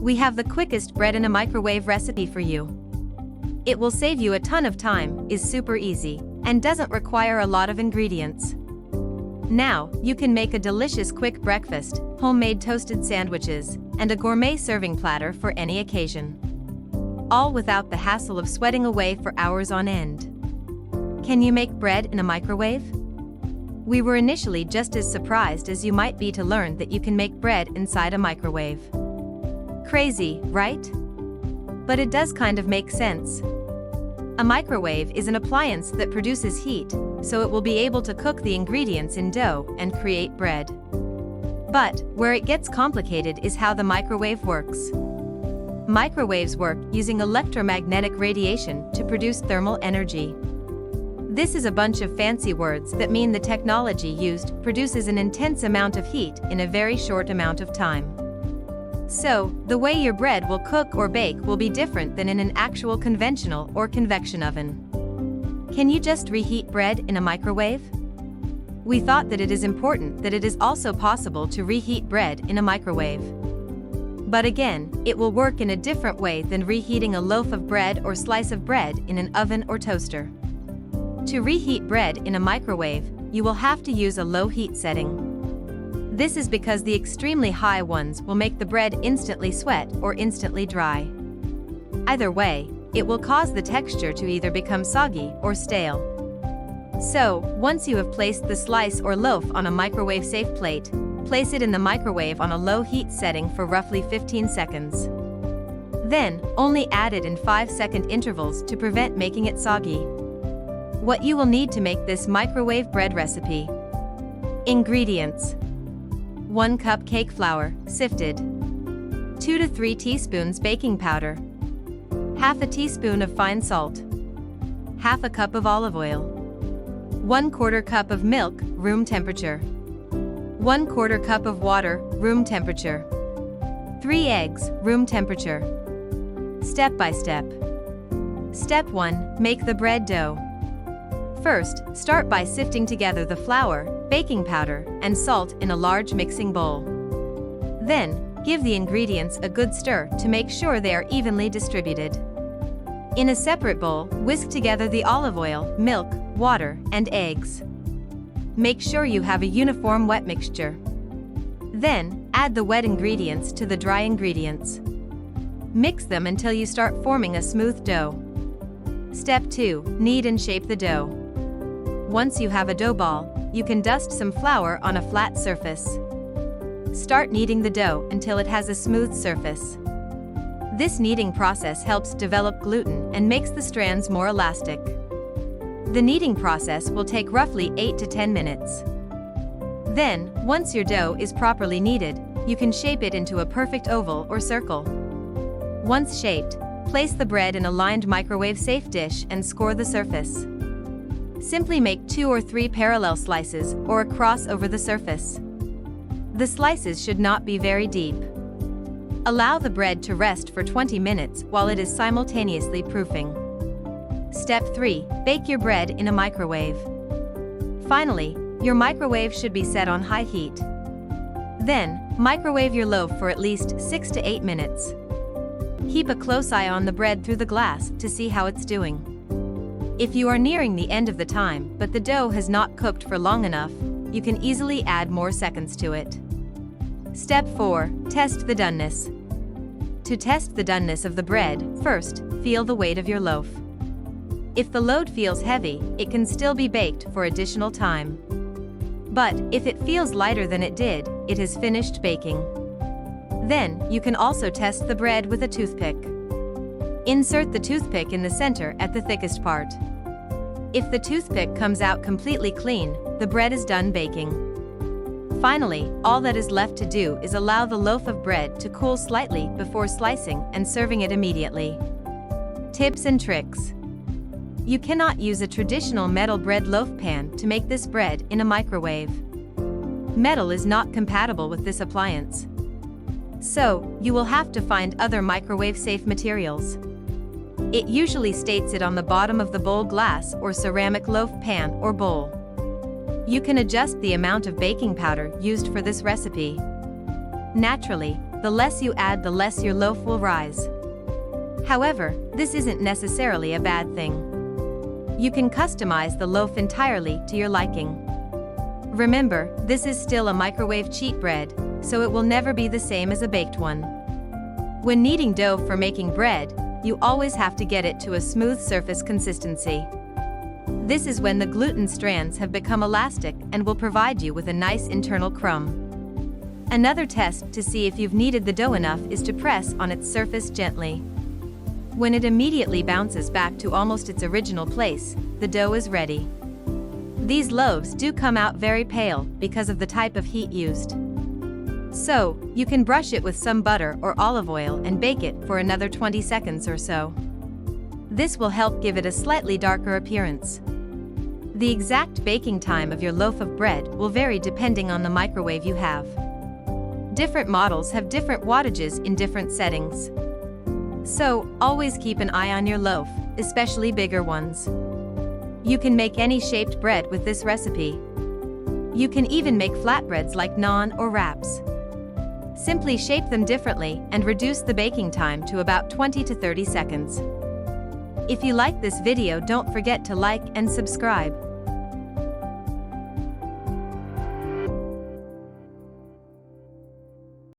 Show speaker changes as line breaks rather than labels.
We have the quickest bread in a microwave recipe for you. It will save you a ton of time, is super easy, and doesn't require a lot of ingredients. Now, you can make a delicious quick breakfast, homemade toasted sandwiches, and a gourmet serving platter for any occasion. All without the hassle of sweating away for hours on end. Can you make bread in a microwave? We were initially just as surprised as you might be to learn that you can make bread inside a microwave. Crazy, right? But it does kind of make sense. A microwave is an appliance that produces heat, so it will be able to cook the ingredients in dough and create bread. But where it gets complicated is how the microwave works. Microwaves work using electromagnetic radiation to produce thermal energy. This is a bunch of fancy words that mean the technology used produces an intense amount of heat in a very short amount of time. So, the way your bread will cook or bake will be different than in an actual conventional or convection oven. Can you just reheat bread in a microwave? We thought that it is important that it is also possible to reheat bread in a microwave. But again, it will work in a different way than reheating a loaf of bread or slice of bread in an oven or toaster. To reheat bread in a microwave, you will have to use a low heat setting. This is because the extremely high ones will make the bread instantly sweat or instantly dry. Either way, it will cause the texture to either become soggy or stale. So, once you have placed the slice or loaf on a microwave-safe plate, place it in the microwave on a low heat setting for roughly 15 seconds. Then, only add it in 5-second intervals to prevent making it soggy. What you will need to make this microwave bread recipe. Ingredients: 1 cup cake flour, sifted. 2 to 3 teaspoons baking powder. Half a teaspoon of fine salt. Half a cup of olive oil. 1/4 cup of milk, room temperature. 1/4 cup of water, room temperature. 3 eggs, room temperature. Step by step. Step 1. Make the bread dough. First, start by sifting together the flour, baking powder, and salt in a large mixing bowl. Then, give the ingredients a good stir to make sure they are evenly distributed. In a separate bowl, whisk together the olive oil, milk, water, and eggs. Make sure you have a uniform wet mixture. Then, add the wet ingredients to the dry ingredients. Mix them until you start forming a smooth dough. Step 2. Knead and shape the dough. Once you have a dough ball, you can dust some flour on a flat surface. Start kneading the dough until it has a smooth surface. This kneading process helps develop gluten and makes the strands more elastic. The kneading process will take roughly 8 to 10 minutes. Then, once your dough is properly kneaded, you can shape it into a perfect oval or circle. Once shaped, place the bread in a lined microwave-safe dish and score the surface. Simply make 2 or 3 parallel slices or a cross over the surface. The slices should not be very deep. Allow the bread to rest for 20 minutes while it is simultaneously proofing. Step 3. Bake your bread in a microwave. Finally, your microwave should be set on high heat. Then, microwave your loaf for at least 6 to 8 minutes. Keep a close eye on the bread through the glass to see how it's doing. If you are nearing the end of the time but the dough has not cooked for long enough, you can easily add more seconds to it. Step 4. Test the doneness. To test the doneness of the bread, first, feel the weight of your loaf. If the load feels heavy, it can still be baked for additional time. But if it feels lighter than it did, it has finished baking. Then, you can also test the bread with a toothpick. Insert the toothpick in the center at the thickest part. If the toothpick comes out completely clean, the bread is done baking. Finally, all that is left to do is allow the loaf of bread to cool slightly before slicing and serving it immediately. Tips and tricks. You cannot use a traditional metal bread loaf pan to make this bread in a microwave. Metal is not compatible with this appliance. So, you will have to find other microwave-safe materials. It usually states it on the bottom of the bowl glass or ceramic loaf pan or bowl. You can adjust the amount of baking powder used for this recipe. Naturally, the less you add, the less your loaf will rise. However, this isn't necessarily a bad thing. You can customize the loaf entirely to your liking. Remember, this is still a microwave cheat bread, so it will never be the same as a baked one. When kneading dough for making bread, you always have to get it to a smooth surface consistency. This is when the gluten strands have become elastic and will provide you with a nice internal crumb. Another test to see if you've kneaded the dough enough is to press on its surface gently. When it immediately bounces back to almost its original place, the dough is ready. These loaves do come out very pale because of the type of heat used. So, you can brush it with some butter or olive oil and bake it for another 20 seconds or so. This will help give it a slightly darker appearance. The exact baking time of your loaf of bread will vary depending on the microwave you have. Different models have different wattages in different settings. So, always keep an eye on your loaf, especially bigger ones. You can make any shaped bread with this recipe. You can even make flatbreads like naan or wraps. Simply shape them differently and reduce the baking time to about 20 to 30 seconds. If you like this video, don't forget to like and subscribe.